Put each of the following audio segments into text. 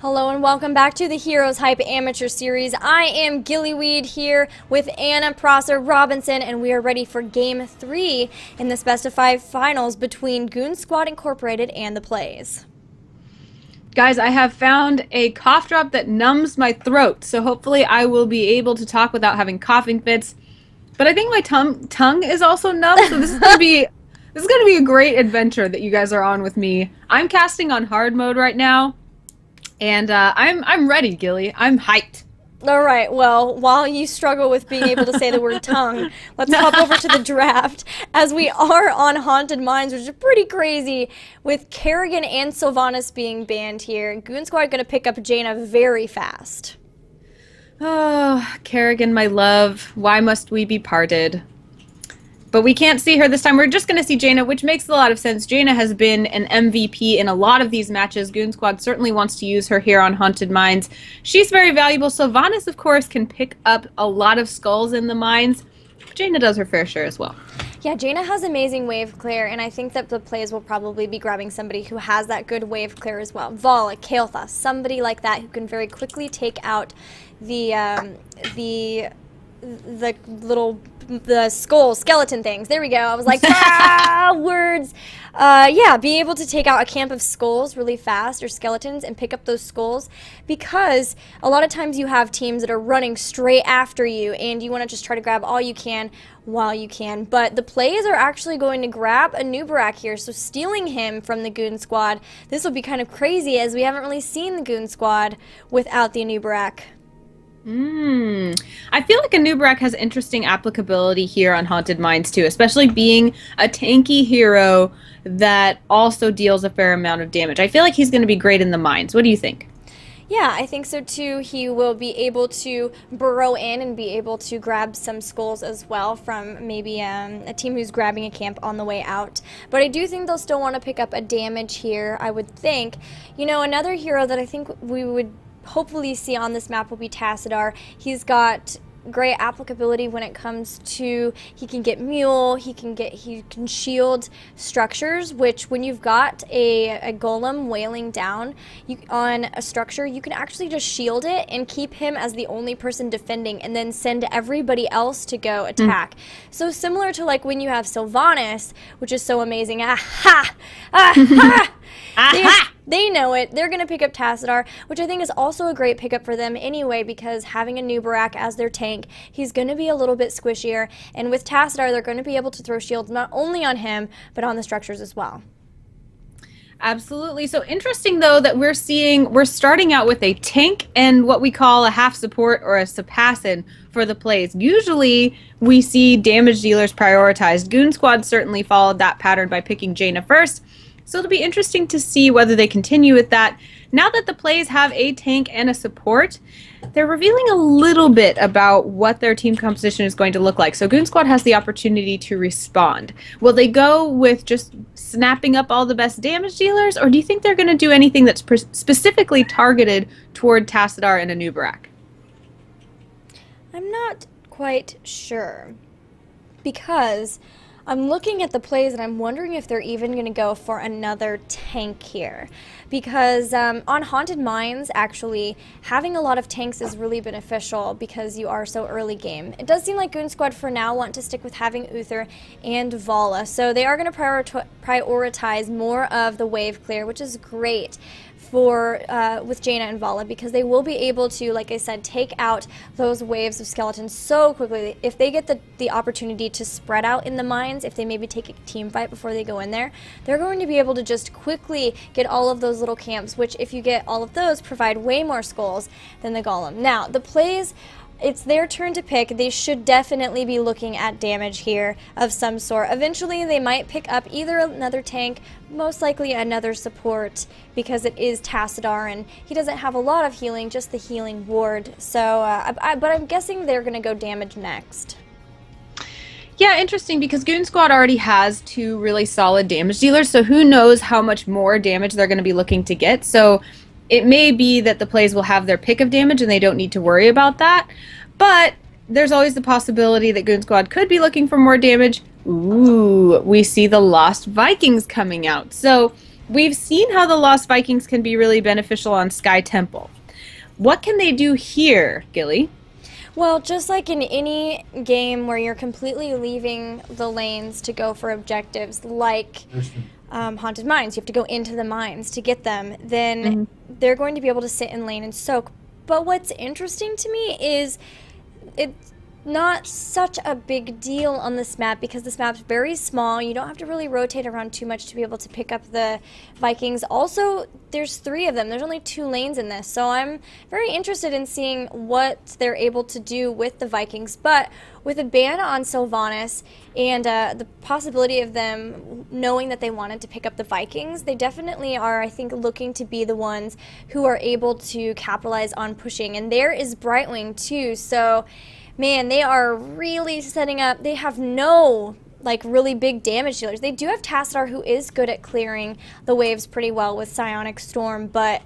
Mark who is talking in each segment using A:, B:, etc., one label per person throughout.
A: Hello and welcome back to the Heroes Hype Amateur Series. I am Gillyweed here with Anna Prosser Robinson, and we are ready for Game 3 in this Best of 5 finals between Goon Squad Incorporated and the PLEYZ.
B: Guys, I have found a cough drop that numbs my throat, so hopefully I will be able to talk without having coughing fits. But I think my tongue is also numb, so this is gonna be a great adventure that you guys are on with me. I'm casting on hard mode right now. And I'm ready, Gilly. I'm hyped.
A: All right, well, while you struggle with being able to say the word tongue, let's hop over to the draft, as we are on Haunted Mines, which is pretty crazy, with Kerrigan and Sylvanas being banned here. Goon Squad going to pick up Jaina very fast.
B: Oh, Kerrigan, my love, why must we be parted? But we can't see her this time. We're just going to see Jaina, which makes a lot of sense. Jaina has been an MVP in a lot of these matches. Goon Squad certainly wants to use her here on Haunted Mines. She's very valuable. Sylvanas, of course, can pick up a lot of skulls in the mines. Jaina does her fair share as well.
A: Yeah, Jaina has amazing wave clear, and I think that the PLEYZ will probably be grabbing somebody who has that good wave clear as well. Vala, Kael'thas, somebody like that who can very quickly take out the skeleton things. There we go. I was like, words. Yeah, being able to take out a camp of skulls really fast, or skeletons, and pick up those skulls, because a lot of times you have teams that are running straight after you, and you want to just try to grab all you can while you can. But the PLEYZ are actually going to grab a Nubarak here, so stealing him from the Goon Squad. This will be kind of crazy, as we haven't really seen the Goon Squad without the Nubarak.
B: I feel like a Nubarak has interesting applicability here on Haunted Mines too, especially being a tanky hero that also deals a fair amount of damage. I feel like he's going to be great in the mines. What do you think?
A: Yeah, I think so too. He will be able to burrow in and be able to grab some skulls as well from maybe a team who's grabbing a camp on the way out. But I do think they'll still want to pick up a damage here, I would think. You know, another hero that I think we would hopefully see on this map will be Tassadar. He's got great applicability when it comes to, he can get mule, he can shield structures, which when you've got a golem wailing down on a structure, you can actually just shield it and keep him as the only person defending, and then send everybody else to go attack. So similar to like when you have Sylvanas, which is so amazing. Aha! Aha! They know it. They're going to pick up Tassadar, which I think is also a great pickup for them anyway, because having a Nubarak as their tank, he's going to be a little bit squishier. And with Tassadar, they're going to be able to throw shields not only on him, but on the structures as well.
B: Absolutely. So interesting, though, that we're starting out with a tank and what we call a half support or a Sapassin for the PLEYZ. Usually, we see damage dealers prioritized. Goon Squad certainly followed that pattern by picking Jaina first. So it'll be interesting to see whether they continue with that. Now that the PLEYZ have a tank and a support, they're revealing a little bit about what their team composition is going to look like. So Goon Squad has the opportunity to respond. Will they go with just snapping up all the best damage dealers, or do you think they're going to do anything that's specifically targeted toward Tassadar and a Nubarak?
A: I'm not quite sure, because I'm looking at the PLEYZ and I'm wondering if they're even going to go for another tank here. Because on Haunted Mines, actually, having a lot of tanks is really beneficial because you are so early game. It does seem like Goon Squad for now want to stick with having Uther and Vala. So they are going to prioritize more of the wave clear, which is great for with Jaina and Vala, because they will be able to, like I said, take out those waves of skeletons so quickly. If they get the opportunity to spread out in the mines, if they maybe take a team fight before they go in there, they're going to be able to just quickly get all of those little camps, which if you get all of those, provide way more skulls than the golem. Now, the PLEYZ, it's their turn to pick. They should definitely be looking at damage here of some sort. Eventually, they might pick up either another tank, most likely another support, because it is Tassadar, and he doesn't have a lot of healing, just the healing ward. So, but I'm guessing they're going to go damage next.
B: Yeah, interesting, because Goon Squad already has two really solid damage dealers, so who knows how much more damage they're going to be looking to get. So it may be that the PLEYZ will have their pick of damage and they don't need to worry about that. But there's always the possibility that Goon Squad could be looking for more damage. Ooh, we see the Lost Vikings coming out. So we've seen how the Lost Vikings can be really beneficial on Sky Temple. What can they do here, Gilly?
A: Well, just like in any game where you're completely leaving the lanes to go for objectives, like Haunted Mines, you have to go into the mines to get them, then they're going to be able to sit in lane and soak. But what's interesting to me is it's not such a big deal on this map because this map's very small. You don't have to really rotate around too much to be able to pick up the Vikings. Also, there's 3 of them. There's only 2 lanes in this. So I'm very interested in seeing what they're able to do with the Vikings. But with a ban on Sylvanas and the possibility of them knowing that they wanted to pick up the Vikings, they definitely are, I think, looking to be the ones who are able to capitalize on pushing. And there is Brightwing too. So man, they are really setting up. They have no really big damage dealers. They do have Tassadar, who is good at clearing the waves pretty well with Psionic Storm, but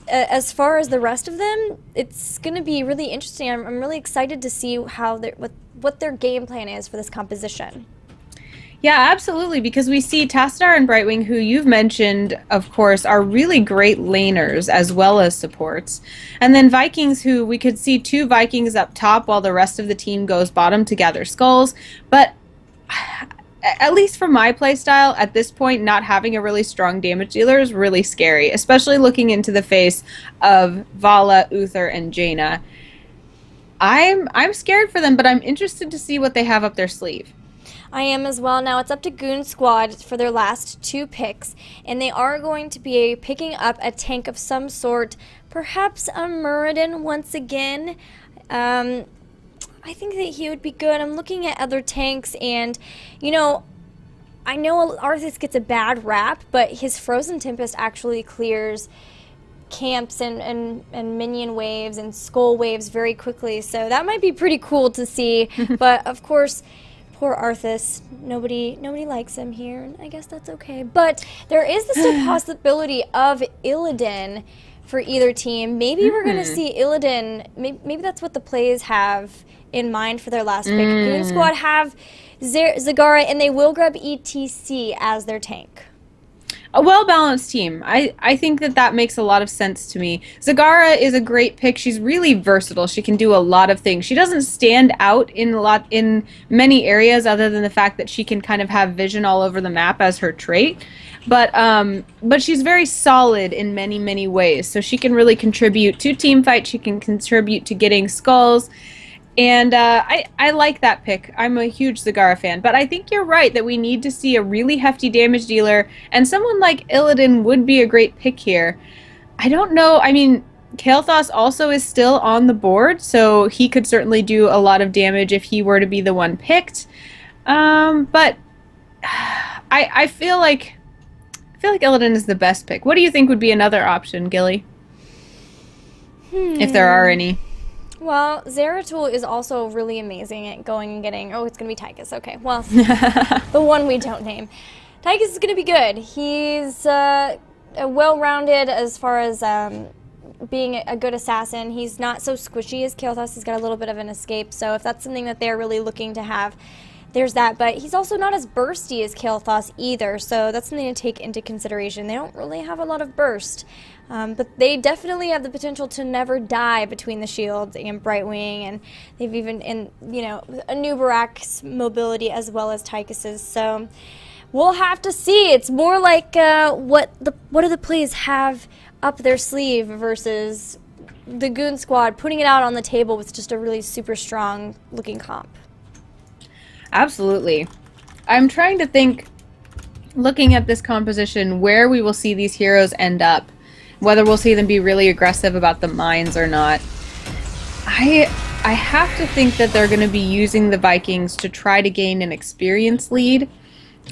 A: as far as the rest of them, it's going to be really interesting. I'm really excited to see how what their game plan is for this composition.
B: Yeah, absolutely, because we see Tassadar and Brightwing, who you've mentioned, of course, are really great laners as well as supports. And then Vikings, who we could see 2 Vikings up top while the rest of the team goes bottom to gather skulls. But at least for my playstyle, at this point, not having a really strong damage dealer is really scary, especially looking into the face of Vala, Uther, and Jaina. I'm scared for them, but I'm interested to see what they have up their sleeve.
A: I am as well. Now it's up to Goon Squad for their last 2 picks, and they are going to be picking up a tank of some sort, perhaps a Muradin once again. I think that he would be good. I'm looking at other tanks, and I know Arthas gets a bad rap, but his Frozen Tempest actually clears camps and minion waves and skull waves very quickly, so that might be pretty cool to see. But of course, poor Arthas, nobody likes him here, and I guess that's okay. But there is the still possibility of Illidan for either team. Maybe we're going to see Illidan. Maybe that's what the PLEYZ have in mind for their last pick. Goon Squad have Zagara, and they will grab ETC as their tank.
B: A well-balanced team. I think that makes a lot of sense to me. Zagara is a great pick. She's really versatile. She can do a lot of things. She doesn't stand out in many areas other than the fact that she can kind of have vision all over the map as her trait. But she's very solid in many, many ways. So she can really contribute to teamfight. She can contribute to getting skulls. And I like that pick. I'm a huge Zagara fan. But I think you're right that we need to see a really hefty damage dealer. And someone like Illidan would be a great pick here. I don't know. I mean, Kael'thas also is still on the board. So he could certainly do a lot of damage if he were to be the one picked. But I feel like Illidan is the best pick. What do you think would be another option, Gilly? If there are any.
A: Well, Zeratul is also really amazing at going and getting... Oh, it's going to be Tychus. Okay, well, the one we don't name. Tychus is going to be good. He's well-rounded as far as being a good assassin. He's not so squishy as Kael'thas. He's got a little bit of an escape, so if that's something that they're really looking to have, there's that. But he's also not as bursty as Kael'thas either, so that's something to take into consideration. They don't really have a lot of burst. But they definitely have the potential to never die between the shields and Brightwing, and they've even, Anubarak's mobility as well as Tychus's. So we'll have to see. It's more like what do the PLEYZ have up their sleeve versus the Goon Squad putting it out on the table with just a really super strong looking comp.
B: Absolutely. I'm trying to think, looking at this composition, where we will see these heroes end up. Whether we'll see them be really aggressive about the mines or not. I have to think that they're going to be using the Vikings to try to gain an experience lead.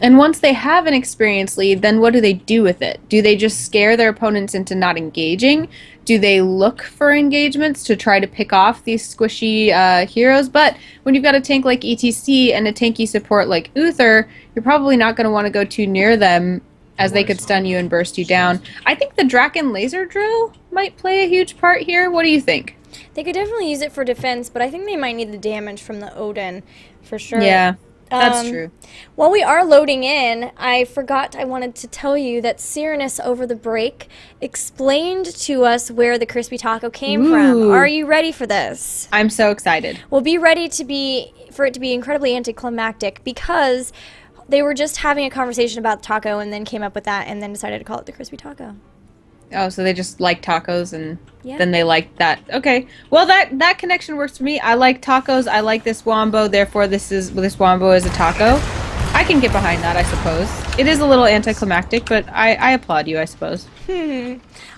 B: And once they have an experience lead, then what do they do with it? Do they just scare their opponents into not engaging? Do they look for engagements to try to pick off these squishy heroes? But when you've got a tank like ETC and a tanky support like Uther, you're probably not going to want to go too near them, as they could stun you and burst you down. I think the Draken Laser Drill might play a huge part here. What do you think?
A: They could definitely use it for defense, but I think they might need the damage from the Odin for sure.
B: Yeah. That's true.
A: While we are loading in, I wanted to tell you that Cyrenus over the break explained to us where the crispy taco came from. Are you ready for this?
B: I'm so excited.
A: Well, be ready for it to be incredibly anticlimactic, because they were just having a conversation about taco and then came up with that and then decided to call it the crispy taco.
B: Oh, so they just like tacos and then they like that. Okay. Well, that connection works for me. I like tacos. I like this wombo. Therefore, this wombo is a taco. I can get behind that, I suppose. It is a little anticlimactic, but I applaud you, I suppose.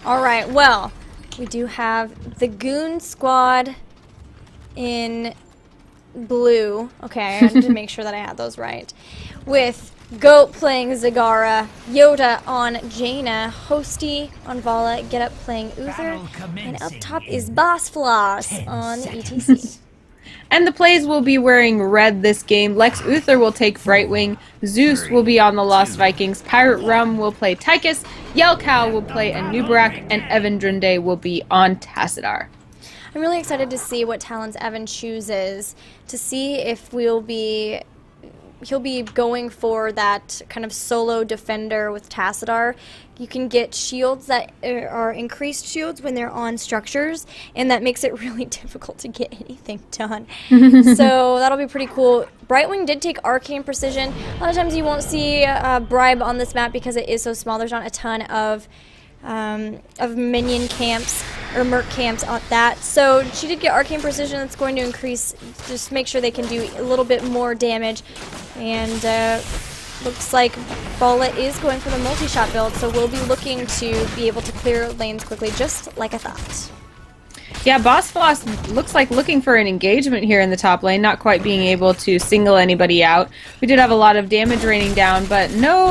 A: All right. Well, we do have the Goon squad in blue. Okay, I had to make sure that I had those right. With Goat playing Zagara, Yoda on Jaina, Hosty on Vala, Get Up playing Uther, and up top is Boss Floss on the ETC.
B: And the PLEYZ will be wearing red this game. Lex Uther will take Brightwing, Zeus will be on the Lost Vikings, Pirate Rum will play Tychus, Yelkow will play Anubarak, and Evan Drunde will be on Tassadar.
A: I'm really excited to see what talents Evan chooses, to see if he'll be going for that kind of solo defender with Tassadar. You can get shields that are increased shields when they're on structures, and that makes it really difficult to get anything done. So that'll be pretty cool. Brightwing did take Arcane Precision. A lot of times you won't see Bribe on this map because it is so small. There's not a ton of minion camps or merc camps on that. So she did get Arcane Precision. That's going to increase, just make sure they can do a little bit more damage. And looks like Bala is going for the multi-shot build, so we'll be looking to be able to clear lanes quickly, just like I thought.
B: Yeah, Boss Floss looks like looking for an engagement here in the top lane, not quite being able to single anybody out. We did have a lot of damage raining down, but no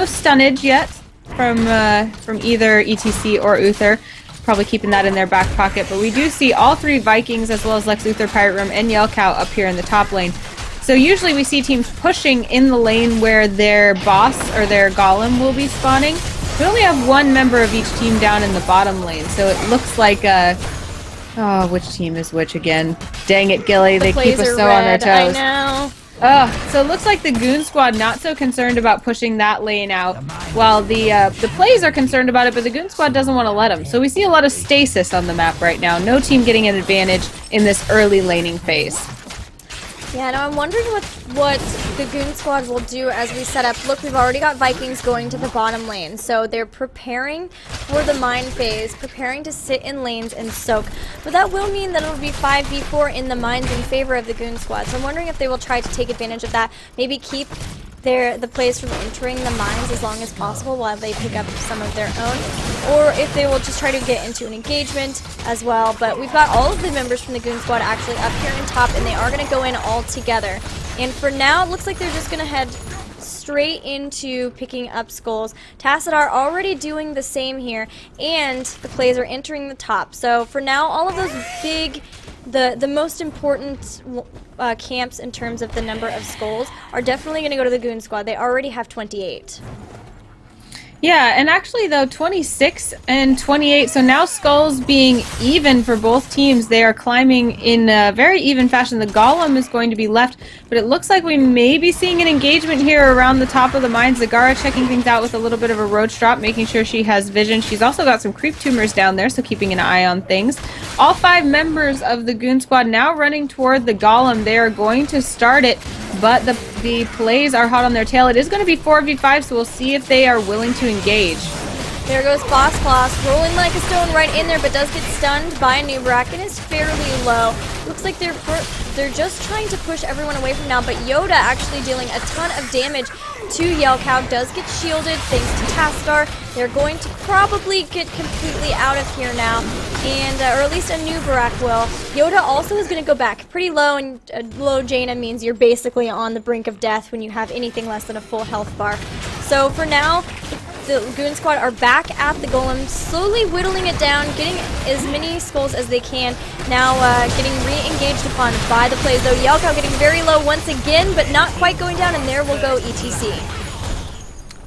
B: stunnage yet from either ETC or Uther. Probably keeping that in their back pocket, but we do see all three Vikings as well as Lex Uther, Pirate Room, and Yelkow up here in the top lane. So usually we see teams pushing in the lane where their boss or their golem will be spawning. We only have one member of each team down in the bottom lane, so it looks like oh, which team is which again? Dang it, Gilly, they keep us so on their toes.
A: I know.
B: So it looks like the Goon squad not so concerned about pushing that lane out, while the PLEYZ are concerned about it, but the Goon squad doesn't want to let them. So we see a lot of stasis on the map right now. No team getting an advantage in this early laning phase.
A: Yeah, now I'm wondering what the Goon squad will do as we set up. Look, we've already got Vikings going to the bottom lane, so they're preparing for the mine phase, preparing to sit in lanes and soak. But that will mean that it'll be 5v4 in the mines in favor of the Goon squad. So I'm wondering if they will try to take advantage of that, maybe keep the PLEYZ from entering the mines as long as possible while they pick up some of their own, or if they will just try to get into an engagement as well. But we've got all of the members from the Goon squad actually up here in top, and they are going to go in all together. And for now, it looks like they're just going to head straight into picking up skulls. Tassadar already doing the same here, and the PLEYZ are entering the top. So for now, all of those big, the most important camps in terms of the number of skulls are definitely going to go to the Goon squad. They already have 28.
B: Yeah, and actually though, 26 and 28, so now skulls being even for both teams. They are climbing in a very even fashion. The Golem is going to be left, but it looks like we may be seeing an engagement here around the top of the mine. Zagara checking things out with a little bit of a roach drop, making sure she has vision. She's also got some creep tumors down there, so keeping an eye on things. All 5 members of the Goon squad now running toward the Golem. They are going to start it, but the PLEYZ are hot on their tail. It is going to be 4v5, so we'll see if they are willing to engage.
A: There goes Boss Floss, rolling like a stone right in there, but does get stunned by Anubarak and is fairly low. Looks like they're just trying to push everyone away from now, but Yoda actually dealing a ton of damage to Yelkow. Does get shielded thanks to Tassadar. They're going to probably get completely out of here now, and or at least Anubarak will. Yoda also is going to go back pretty low, and low Jaina means you're basically on the brink of death when you have anything less than a full health bar. So for now, the Goon squad are back at the Golem, slowly whittling it down, getting as many skulls as they can. Now getting re-engaged upon by the PLEYZ, though. Yelkow getting very low once again, but not quite going down, and there will go ETC.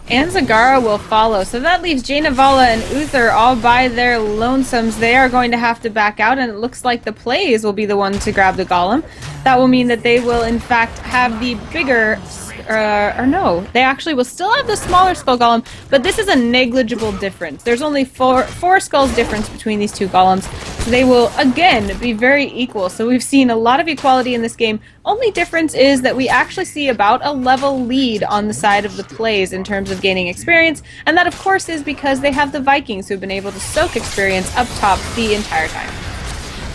B: and Zagara will follow. So that leaves Jaina, Vala, and Uther all by their lonesomes. They are going to have to back out, and it looks like the PLEYZ will be the one to grab the golem. That will mean that they will, in fact, have the bigger... or no, they actually will still have the smaller skull golem, but this is a negligible difference. There's only four skulls difference between these two golems, so they will, again, be very equal. So we've seen a lot of equality in this game. Only difference is that we actually see about a level lead on the side of the PLEYZ in terms of gaining experience, and that, of course, is because they have the Vikings who've been able to soak experience up top the entire time.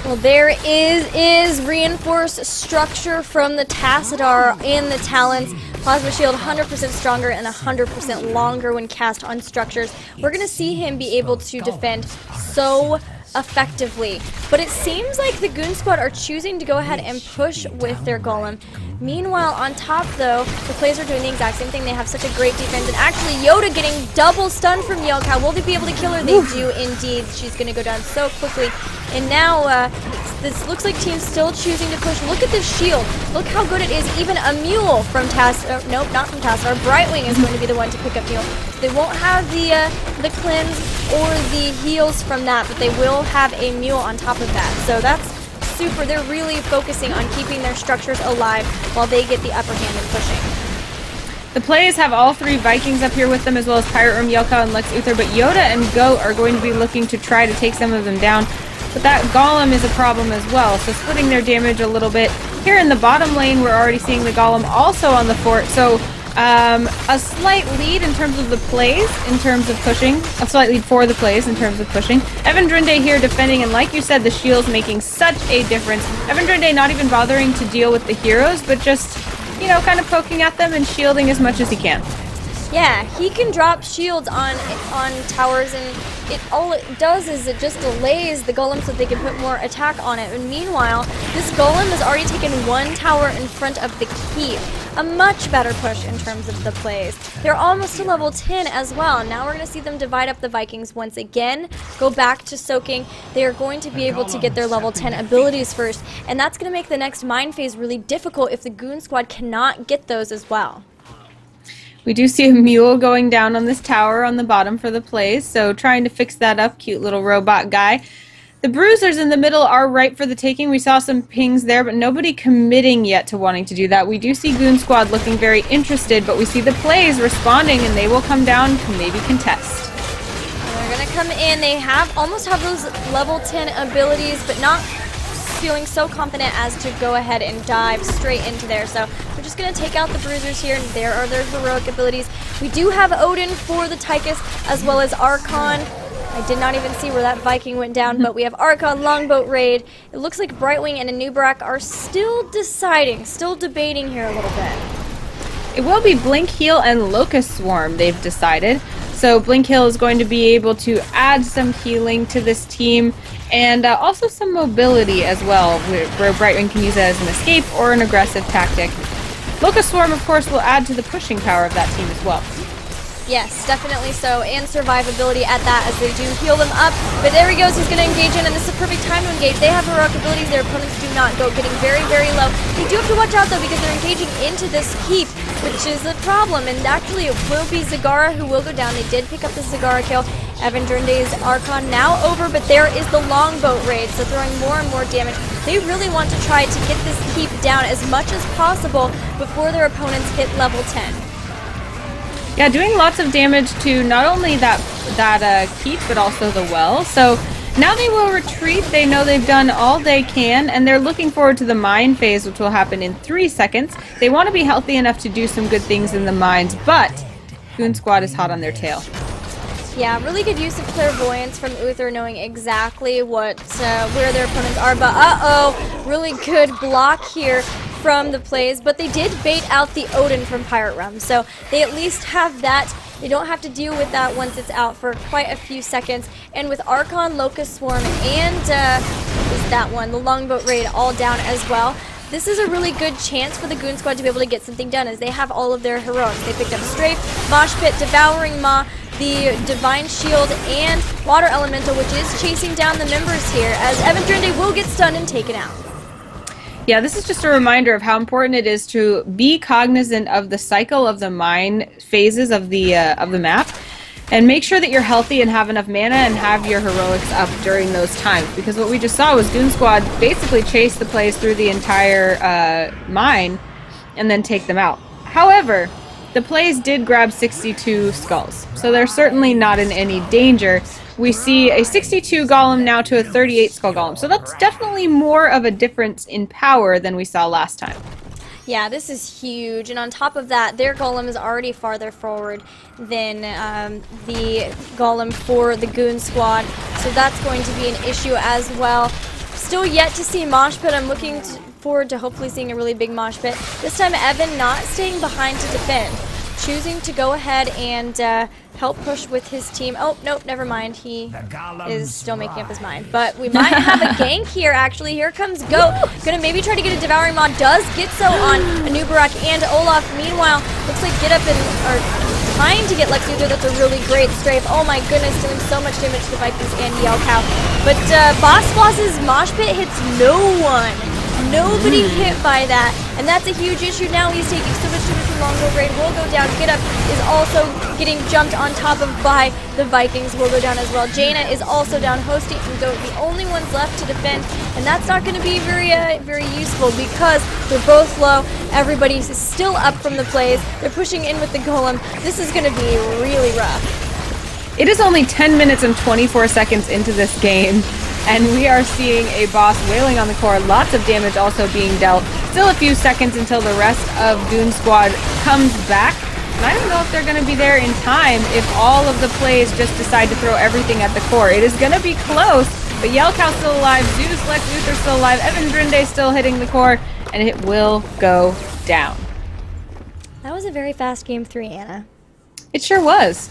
A: Well, there is reinforced structure from the Tassadar and the Talons. Plasma Shield 100% stronger and 100% longer when cast on structures. We're going to see him be able to defend so effectively. But it seems like the Goon Squad are choosing to go ahead and push with their golem. Meanwhile, on top, though, the PLEYZ are doing the exact same thing. They have such a great defense. And actually, Yoda getting double stun from Yelka. Will they be able to kill her? They do indeed. She's going to go down so quickly. And now, this looks like team's still choosing to push. Look at this shield. Look how good it is. Even a mule from nope, not from Tassadar. Brightwing is going to be the one to pick up mule. So they won't have the cleanse or the heals from that, but they will have a mule on top of that. So that's super. They're really focusing on keeping their structures alive while they get the upper hand in pushing.
B: The PLEYZ have all three Vikings up here with them, as well as Pirate Room, Yelka, and Lex Uther, but Yoda and Goat are going to be looking to try to take some of them down. But that Golem is a problem as well, so splitting their damage a little bit. Here in the bottom lane, we're already seeing the Golem also on the fort, so a slight lead in terms of the PLEYZ, in terms of pushing. A slight lead for the PLEYZ in terms of pushing. Evan Drinde here defending, and like you said, the shield's making such a difference. Evan Drinde not even bothering to deal with the heroes, but just, you know, kind of poking at them and shielding as much as he can.
A: Yeah, he can drop shields on towers, and all it does is it just delays the golem so they can put more attack on it. And meanwhile, this golem has already taken one tower in front of the keep. A much better push in terms of the PLEYZ. They're almost to level 10 as well. Now we're going to see them divide up the Vikings once again, go back to soaking. They are going to be able to get their level 10 abilities first, and that's going to make the next mine phase really difficult if the Goon Squad cannot get those as well.
B: We do see a mule going down on this tower on the bottom for the PLEYZ, so trying to fix that up. Cute little robot guy. The bruisers in the middle are ripe for the taking. We saw some pings there, but nobody committing yet to wanting to do that. We do see Goon Squad looking very interested, but we see the PLEYZ responding, and they will come down to maybe contest.
A: They're going to come in. They almost have those level 10 abilities, but not feeling so confident as to go ahead and dive straight into there. So we're just going to take out the bruisers here, and there are their heroic abilities. We do have Odin for the Tychus, as well as Archon. I did not even see where that Viking went down, but we have Archon, Longboat Raid. It looks like Brightwing and Anubarak are still deciding, still debating here a little bit.
B: It will be Blink Heal and Locust Swarm, they've decided. So Blink Heal is going to be able to add some healing to this team, and also some mobility as well, where Brightwing can use it as an escape or an aggressive tactic. Locust Swarm, of course, will add to the pushing power of that team as well.
A: Yes, definitely so, and survivability at that as they do heal them up. But there he goes, he's going to engage in, and this is a perfect time to engage. They have heroic abilities, their opponents do not go, getting very, very low. They do have to watch out, though, because they're engaging into this keep, which is a problem. And actually, it will be Zagara who will go down. They did pick up the Zagara kill. Evan Durnde's Archon now over, but there is the Longboat Raid, so throwing more and more damage. They really want to try to get this keep down as much as possible before their opponents hit level 10.
B: Yeah, doing lots of damage to not only that keep, but also the well. So now they will retreat. They know they've done all they can, and they're looking forward to the mine phase, which will happen in 3 seconds. They want to be healthy enough to do some good things in the mines, but Goon Squad is hot on their tail.
A: Yeah, really good use of clairvoyance from Uther, knowing exactly where their opponents are. But really good block here from the PLEYZ, but they did bait out the Odin from Pirate Realm, so they at least have that. They don't have to deal with that once it's out for quite a few seconds. And with Archon, Locust Swarm, and the Longboat Raid all down as well, this is a really good chance for the Goon Squad to be able to get something done, as they have all of their heroics. They picked up Strafe, Mosh Pit, Devouring Maw, the Divine Shield, and Water Elemental, which is chasing down the members here, as Evan Drinde will get stunned and taken out.
B: Yeah, this is just a reminder of how important it is to be cognizant of the cycle of the mine phases of the map, and make sure that you're healthy and have enough mana and have your heroics up during those times. Because what we just saw was Goon Squad basically chase the PLEYZ through the entire mine and then take them out. However, the PLEYZ did grab 62 skulls, so they're certainly not in any danger. We see a 62 golem now to a 38 skull golem, so that's definitely more of a difference in power than we saw last time.
A: Yeah, this is huge, and on top of that, their golem is already farther forward than the golem for the Goon Squad, so that's going to be an issue as well. Still yet to see mosh pit. I'm looking forward to hopefully seeing a really big mosh pit. This time, Evan not staying behind to defend, choosing to go ahead and help push with his team. Oh, nope, never mind. He is still making up his mind. But we might have a gank here, actually. Here comes Goat. Gonna maybe try to get a Devouring Maw. Does get so on Anubarak and Olaf. Meanwhile, looks like Get Up and are trying to get Lex Luthor. That's a really great strafe. Oh my goodness, doing so much damage to the Vikings and Yell Cow. But Boss Floss's Mosh Pit hits no one. Nobody hit by that, and that's a huge issue now. He's taking so much damage from Longbow Raid. Will go down. Get Up is also getting jumped on top of by the Vikings. Will go down as well. Jaina is also down. Hosty and Goat, the only ones left to defend, and that's not going to be very useful because they're both low. Everybody's still up from the PLEYZ. They're pushing in with the Golem. This is going to be really rough.
B: It is only 10 minutes and 24 seconds into this game, and we are seeing a boss wailing on the core. Lots of damage also being dealt. Still a few seconds until the rest of Goon Squad comes back. And I don't know if they're going to be there in time if all of the PLEYZ just decide to throw everything at the core. It is going to be close, but Yell Cow's still alive. Zeus, Lex Luthor still alive. Evan Drinde still hitting the core, and it will go down.
A: That was a very fast game 3, Anna.
B: It sure was.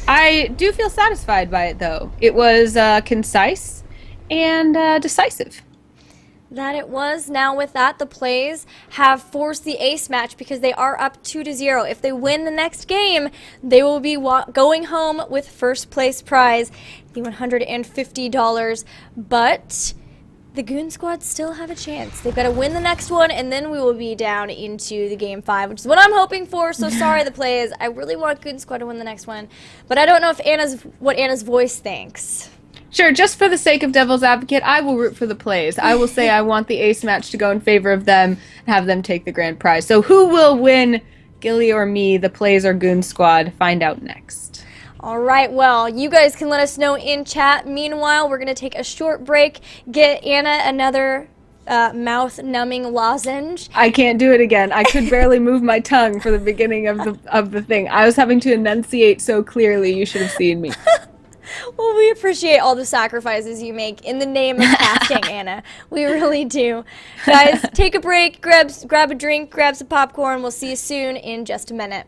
B: I do feel satisfied by it, though. It was concise and decisive.
A: That it was. Now with that, the PLEYZ have forced the ace match because they are up 2-0. If they win the next game, they will be going home with first place prize, the $150. But the Goon Squad still have a chance. They've got to win the next one, and then we will be down into the game 5, which is what I'm hoping for. So sorry, the PLEYZ. I really want Goon Squad to win the next one, but I don't know if what Anna's voice thinks.
B: Sure, just for the sake of devil's advocate, I will root for the PLEYZ. I will say I want the ace match to go in favor of them and have them take the grand prize. So who will win, Gilly or me, the PLEYZ or Goon Squad? Find out next.
A: All right, well, you guys can let us know in chat. Meanwhile, we're going to take a short break, get Anna another mouth-numbing lozenge.
B: I can't do it again. I could barely move my tongue for the beginning of the thing. I was having to enunciate so clearly. You should have seen me.
A: Well, we appreciate all the sacrifices you make in the name of casting, Anna. We really do. Guys, take a break, grab a drink, grab some popcorn. We'll see you soon in just a minute.